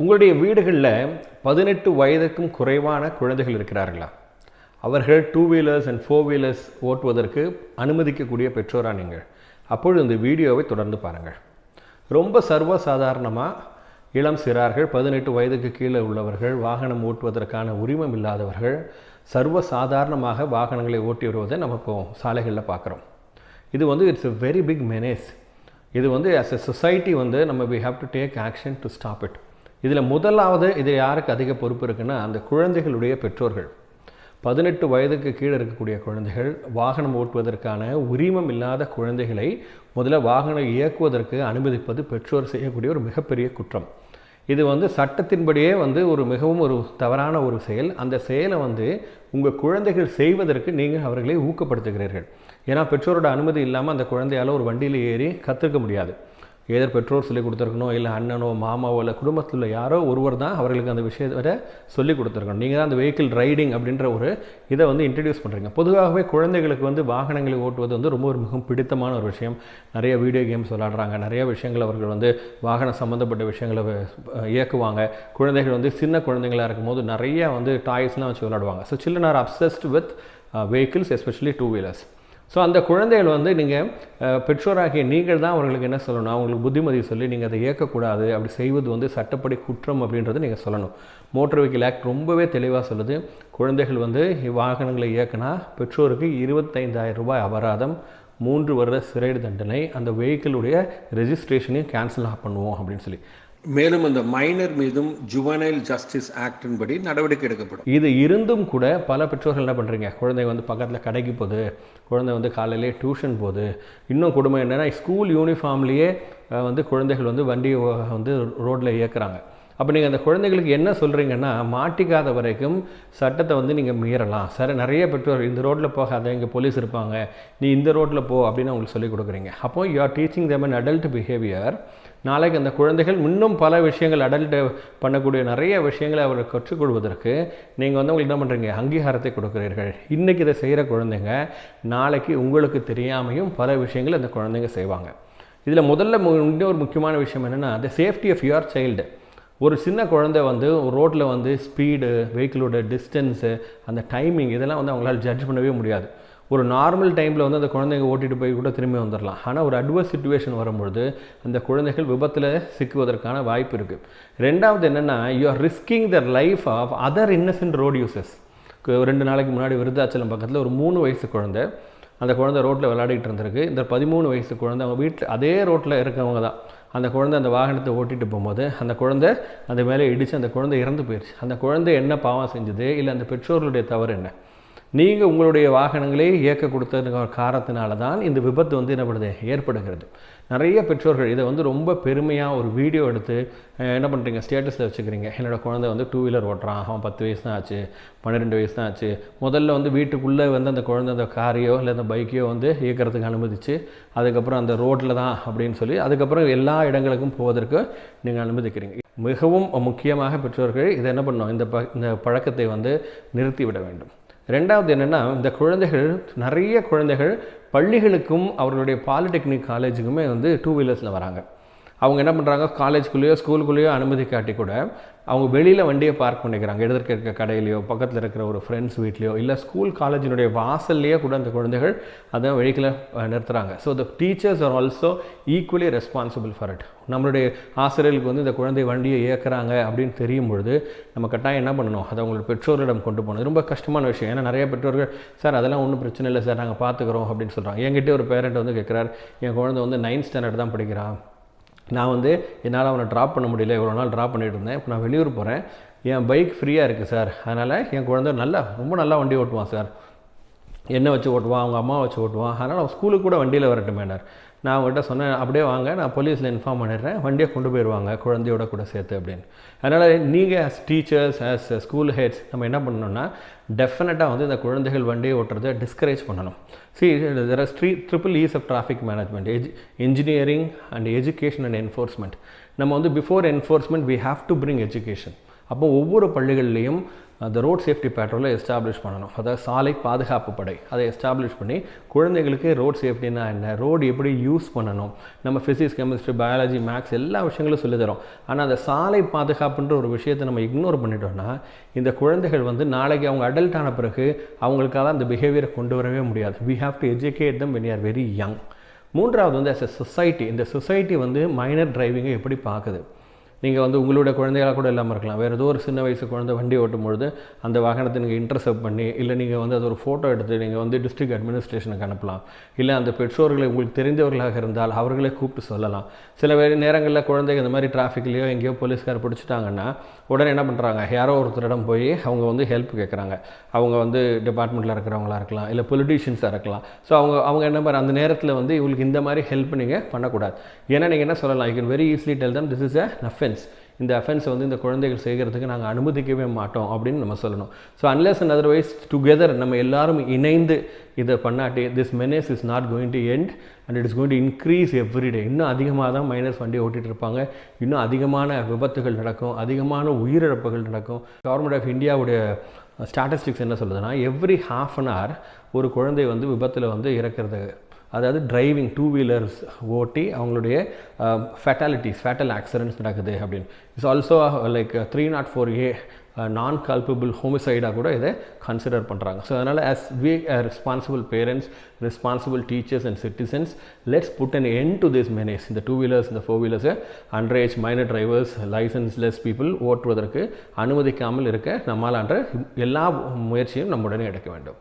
உங்களுடைய வீடுகளில் 18 வயதுக்கும் குறைவான குழந்தைகள் இருக்கிறார்களா? அவர்கள் 2 வீலர்ஸ் அண்ட் 4 வீலர்ஸ் ஓட்டுவதற்கு அனுமதிக்கக்கூடிய பெற்றோரா நீங்கள்? அப்பொழுது இந்த வீடியோவை தொடர்ந்து பாருங்கள். ரொம்ப சர்வசாதாரணமாக இளம் சிறார்கள், 18 வயதுக்கு கீழே உள்ளவர்கள், வாகனம் ஓட்டுவதற்கான உரிமம் இல்லாதவர்கள் சர்வசாதாரணமாக வாகனங்களை ஓட்டி வருவதை நம்ம இப்போ சாலைகளில் பார்க்குறோம். இது இட்ஸ் a வெரி பிக் மெனேஸ். இது ஆஸ் எ சொசைட்டி நம்ம we have to take action to stop it. இதில் முதலாவது இது யாருக்கு அதிக பொறுப்பு இருக்குன்னா அந்த குழந்தைகளுடைய பெற்றோர்கள். 18 வயதுக்கு கீழே இருக்கக்கூடிய குழந்தைகள், வாகனம் ஓட்டுவதற்கான உரிமம் இல்லாத குழந்தைகளை முதல்ல வாகனம் இயக்குவதற்கு அனுமதிப்பது பெற்றோர் செய்யக்கூடிய ஒரு மிகப்பெரிய குற்றம். இது சட்டத்தின்படியே மிகவும் ஒரு தவறான ஒரு செயல். அந்த செயலை உங்கள் குழந்தைகள் செய்வதற்கு நீங்கள் அவர்களை ஊக்கப்படுத்துகிறீர்கள். ஏன்னா பெற்றோரோட அனுமதி இல்லாமல் அந்த குழந்தையால் ஒரு வண்டியில் ஏறி கற்றுக்க முடியாது. ஏதர் பெற்றோர் சொல்லிக் கொடுத்துருக்கணும், இல்லை அண்ணனோ மாமாவோ இல்லை குடும்பத்தில் உள்ள யாரோ ஒருவர் தான் அவர்களுக்கு அந்த விஷயத்தை சொல்லிக் கொடுத்துருக்கணும். நீங்கள் தான் அந்த வெஹிக்கிள் ரைடிங் அப்படின்ற ஒரு இதை இன்ட்ரடியூஸ் பண்ணுறீங்க. பொதுவாகவே குழந்தைகளுக்கு வாகனங்களை ஓட்டுவது ரொம்ப ஒரு மிகவும் பிடித்தமான ஒரு விஷயம். நிறைய வீடியோ கேம்ஸ் விளாடுறாங்க, நிறைய விஷயங்கள் அவர்கள் வாகனம் சம்மந்தப்பட்ட விஷயங்களை இயக்குவாங்க. குழந்தைகள் சின்ன குழந்தைங்களாக இருக்கும்போது நிறைய டாய்ஸ்லாம் வச்சு விளாடுவாங்க. So children are obsessed with vehicles, especially 2 wheelers. So அந்த குழந்தைகள் நீங்கள் பெற்றோராகிய நீங்கள் தான் அவர்களுக்கு என்ன சொல்லணும், அவங்களுக்கு புத்திமதி சொல்லி நீங்கள் அதை இயக்கக்கூடாது, அப்படி செய்வது சட்டப்படி குற்றம் அப்படின்றத நீங்கள் சொல்லணும். மோட்டார் வெஹிக்கிள் ஆக்ட் ரொம்பவே தெளிவாக சொல்லுது. குழந்தைகள் வாகனங்களை இயக்கினா பெற்றோருக்கு 25,000 ரூபாய் அபராதம், 3 வருட சிறை தண்டனை, அந்த வெஹிக்கிளுடைய ரெஜிஸ்ட்ரேஷனையும் கேன்சல் பண்ணுவோம் அப்படின்னு சொல்லி. மேலும் அந்த மைனர் மீதும் ஜுவனைல் ஜஸ்டிஸ் ஆக்டின் படி நடவடிக்கை எடுக்கப்படும். இது இருந்தும் கூட பல பெற்றோர்கள் என்ன பண்ணுறீங்க, குழந்தை பக்கத்தில் கடைக்கு போகுது, குழந்தை காலையிலே டியூஷன் போகுது. இன்னும் கொடுமை என்னென்னா ஸ்கூல் யூனிஃபார்ம்லேயே குழந்தைகள் வண்டியை ரோட்டில் இயக்குறாங்க. அப்போ நீங்கள் அந்த குழந்தைகளுக்கு என்ன சொல்கிறீங்கன்னா, மாட்டிக்காத வரைக்கும் சட்டத்தை நீங்கள் மீறலாம். சரி, நிறைய பெற்றோர் இந்த ரோட்டில் போகாத, இங்கே போலீஸ் இருப்பாங்க, நீ இந்த ரோட்டில் போ அப்படின்னு அவங்களுக்கு சொல்லிக் கொடுக்குறீங்க. அப்போது you are teaching them an adult behaviour. நாளைக்கு அந்த குழந்தைகள் இன்னும் பல விஷயங்கள், அடல்ட் பண்ணக்கூடிய நிறைய விஷயங்களை அவர்கள் கற்றுக்கொள்வதற்கு நீங்கள் உங்களுக்கு என்ன பண்ணுறீங்க, அங்கீகாரத்தை கொடுக்குறீர்கள். இன்றைக்கி இதை செய்கிற குழந்தைங்க நாளைக்கு உங்களுக்கு தெரியாமையும் பல விஷயங்கள் அந்த குழந்தைங்க செய்வாங்க. இதில் முதல்ல இன்னொரு முக்கியமான விஷயம் என்னென்னா, the safety of your child. ஒரு சின்ன குழந்தை ரோட்டில் ஸ்பீடு, வெஹிக்கிளோட டிஸ்டன்ஸு, அந்த டைமிங், இதெல்லாம் அவங்களால ஜட்ஜ் பண்ணவே முடியாது. ஒரு நார்மல் டைமில் அந்த குழந்தைங்க ஓட்டிகிட்டு போய் கூட திரும்பி வந்துடலாம். ஆனால் ஒரு அட்வர்ஸ் சிச்சுவேஷன் வரும்பொழுது அந்த குழந்தைகள் விபத்தில் சிக்குவதற்கான வாய்ப்பு இருக்குது. ரெண்டாவது என்னென்னா, you are risking the life of other innocent road users. 2 நாளைக்கு முன்னாடி விருத்தாச்சலம் பக்கத்தில் ஒரு 3 வயசு குழந்தை, அந்த குழந்தை ரோட்டில் விளையாடிட்டு இருந்திருக்கு. இந்த 13 வயசு குழந்தை அவங்க வீட்டில் அதே ரோட்டில் இருக்கவங்க தான். அந்த குழந்தை அந்த வாகனத்தை ஓட்டிகிட்டு போகும்போது அந்த குழந்தை அந்த மேலே இடித்து அந்த குழந்தை இறந்து போயிடுச்சு. அந்த குழந்தை என்ன பாவம் செஞ்சது, இல்லை அந்த பெற்றோர்களுடைய தவறு என்ன? நீங்கள் உங்களுடைய வாகனங்களே இயக்க கொடுத்த காரணத்தினால தான் இந்த விபத்து என்ன ஏற்படுகிறது. நிறைய பெற்றோர்கள் இதை ரொம்ப பெருமையாக ஒரு வீடியோ எடுத்து என்ன பண்ணுறீங்க, ஸ்டேட்டஸில் வச்சுக்கிறீங்க. என்னோடய குழந்தை 2 வீலர் ஓட்டுறான், அவன் 10 வயசு தான் ஆச்சு, 12 வயசு தான் ஆச்சு. முதல்ல வீட்டுக்குள்ளே அந்த குழந்தை அந்த காரையோ இல்லை அந்த பைக்கையோ இயக்கிறதுக்கு அனுமதிச்சு, அதுக்கப்புறம் அந்த ரோட்டில் தான் அப்படின்னு சொல்லி அதுக்கப்புறம் எல்லா இடங்களுக்கும் போவதற்கு நீங்கள் அனுமதிக்கிறீங்க. மிகவும் முக்கியமாக பெற்றோர்கள் இதை என்ன பண்ணணும், இந்த பழக்கத்தை நிறுத்திவிட வேண்டும். ரெண்டாவது என்னென்னா, இந்த குழந்தைகள், நிறைய குழந்தைகள் பள்ளிகளுக்கும் அவர்களுடைய பாலிடெக்னிக் காலேஜுக்குமே 2 வீலர்ஸில் வராங்க. அவங்க என்ன பண்ணுறாங்க, காலேஜ்குள்ளேயோ ஸ்கூலுக்குள்ளேயோ அனுமதி காட்டி கூட அவங்க வெளியில் வண்டியை பார்க் பண்ணிக்கிறாங்க. எதிர்க்க இருக்க கடையிலையோ, பக்கத்தில் இருக்கிற ஒரு ஃப்ரெண்ட்ஸ் வீட்லையோ, இல்லை ஸ்கூல் காலேஜினுடைய வாசல்லையே கூட அந்த குழந்தைகள் அதை வெஹிக்கிளை நிறுத்துகிறாங்க. So the teachers are also equally responsible for it. நம்மளுடைய ஆசிரியர்களுக்கு இந்த குழந்தை வண்டியை இயக்குறாங்க அப்படின்னு தெரியும் பொழுது நம்ம கட்டாயம் என்ன பண்ணணும், அதை அவங்களோட பெற்றோரிடம் கொண்டு போகணும். ரொம்ப கஷ்டமான விஷயம். ஏன்னா நிறைய பெற்றோர்கள், சார் அதெல்லாம் ஒன்றும் பிரச்சனை இல்லை சார், நாங்கள் பார்த்துக்குறோம் அப்படின்னு சொல்கிறாங்க. என்கிட்ட ஒரு பேரண்ட் கேட்குறாரு, என் குழந்தை 9th ஸ்டாண்டர்ட் தான் படிக்கிறான், நான் என்னால் அவனை ட்ராப் பண்ண முடியல, இவ்வளோ நாள் ட்ராப் பண்ணிகிட்டு இருந்தேன், இப்போ நான் வெளியூர் போகிறேன், என் பைக் ஃப்ரீயாக இருக்குது சார், அதனால் என் குழந்தை ரொம்ப நல்லா வண்டி ஓட்டுவான் சார், என்னை வச்சு ஓட்டுவான், அவங்க அம்மா வச்சு ஓட்டுவான், அதனால் அவன் ஸ்கூலுக்கு கூட வண்டியில் வரட்டுமேனார். நான் அவங்ககிட்ட சொன்னேன், அப்படியே வாங்க, நான் போலீஸில் இன்ஃபார்ம் பண்ணிடுறேன், வண்டியை கொண்டு போயிடுவாங்க குழந்தையோட கூட சேர்த்து அப்படின்னு. அதனால் நீங்கள் as teachers, as school heads நம்ம என்ன பண்ணணும்னா, டெஃபினட்டாக இந்த குழந்தைகள் வண்டியை ஓட்டுறதை டிஸ்கரேஜ் பண்ணணும். there are 3 E's of traffic management: engineering and education and enforcement. நம்ம before enforcement we have to bring education. அப்போ ஒவ்வொரு பள்ளிகள்லேயும் அந்த ரோட் சேஃப்டி பேட்ரோலை எஸ்டாப்ளிஷ் பண்ணணும். அதாவது சாலை பாதுகாப்பு படை அதை எஸ்டாப்ளிஷ் பண்ணி குழந்தைங்களுக்கு ரோட் சேஃப்டினா என்ன, ரோடு எப்படி யூஸ் பண்ணணும், நம்ம ஃபிசிக்ஸ், கெமிஸ்ட்ரி, பயாலஜி, மேக்ஸ் எல்லா விஷயங்களும் சொல்லித்தரோம். ஆனால் அந்த சாலை பாதுகாப்புன்ற ஒரு விஷயத்தை நம்ம இக்னோர் பண்ணிட்டோம்னா இந்த குழந்தைகள் வந்து நாளைக்கு அவங்க அடல்ட் ஆன பிறகு அவங்களுக்காக அந்த பிஹேவியரை கொண்டு வரவே முடியாது. we have to educate them when they are very young. மூன்றாவது வந்து as a society, இந்த சொசைட்டி வந்து மைனர் டிரைவிங்கை எப்படி பார்க்குது. நீங்கள் வந்து உங்களுடைய குழந்தைகளாக கூட இல்லாமல் இருக்கலாம். வேறு ஏதோ ஒரு சின்ன வயசு குழந்தை வண்டி ஓட்டும் பொழுது அந்த வாகனத்தை நீங்கள் இன்டர்செப்ட் பண்ணி, இல்லை நீங்கள் வந்து அது ஒரு ஃபோட்டோ எடுத்து நீங்கள் வந்து டிஸ்ட்ரிக்ட் அட்மினிஸ்ட்ரேஷனுக்கு அனுப்பலாம். இல்லை அந்த பெற்றோர்களை உங்களுக்கு தெரிந்தவர்களாக இருந்தால் அவர்களே கூப்பிட்டு சொல்லலாம். சில நேரங்களில் குழந்தைங்க இந்த மாதிரி டிராஃபிக்லேயோ எங்கேயோ போலீஸ்கார் பிடிச்சிட்டாங்கன்னா உடனே என்ன பண்ணுறாங்க, யாரோ ஒருத்தரிடம் போய் அவங்க வந்து ஹெல்ப் கேட்குறாங்க. அவங்க வந்து டிபார்ட்மெண்ட்டில் இருக்கிறவங்களா இருக்கலாம், இல்லை பொலிட்டீஷியன்ஸாக இருக்கலாம். ஸோ அவங்க என்ன மாதிரி அந்த நேரத்தில் வந்து இவங்களுக்கு இந்த மாதிரி ஹெல்ப் நீங்கள் பண்ணக்கூடாது. ஏன்னா நீங்கள் என்ன சொல்லலாம், you can very easily tell them this is a offence. இந்த அஃபென்ஸை வந்து இந்த குழந்தைகள் செய்கிறதுக்கு நாங்கள் அனுமதிக்கவே மாட்டோம் அப்படின்னு நம்ம சொல்லணும். So unless and otherwise together நம்ம எல்லாரும் இணைந்து இதை பண்ணாட்டி this menace is not going to end and it is going to increase everyday. இன்னும் அதிகமாக தான் மைனர்ஸ் வண்டி ஓட்டிகிட்டு இருப்பாங்க. இன்னும் அதிகமான விபத்துகள் நடக்கும், அதிகமான உயிரிழப்புகள் நடக்கும். கவர்மெண்ட் ஆஃப் இந்தியாவுடைய ஸ்டாட்டிஸ்டிக்ஸ் என்ன சொல்லுதுன்னா, எவ்ரி ½ an hour ஒரு குழந்தை வந்து விபத்தில் வந்து இறக்கிறது. அதாவது டிரைவிங் 2 வீலர்ஸ் ஓட்டி அவங்களுடைய ஃபேட்டல் ஆக்சிடென்ட்ஸ் நடக்குது அப்படின்னு. இட்ஸ் ஆல்சோ லைக் 304A நான் கால்பபிள் ஹோமிசைடாக கூட இதை கன்சிடர் பண்ணுறாங்க. ஸோ அதனால் as we are responsible parents, responsible teachers and citizens, let's put an end to this menace. இந்த 2 வீலர்ஸ், இந்த 4 wheelers, underage minor drivers, licenseless people ஓட்டுவதற்கு அனுமதிக்காமல் இருக்க நம்மால் எல்லா முயற்சியும் நம்முடனே எடுக்க வேண்டும்.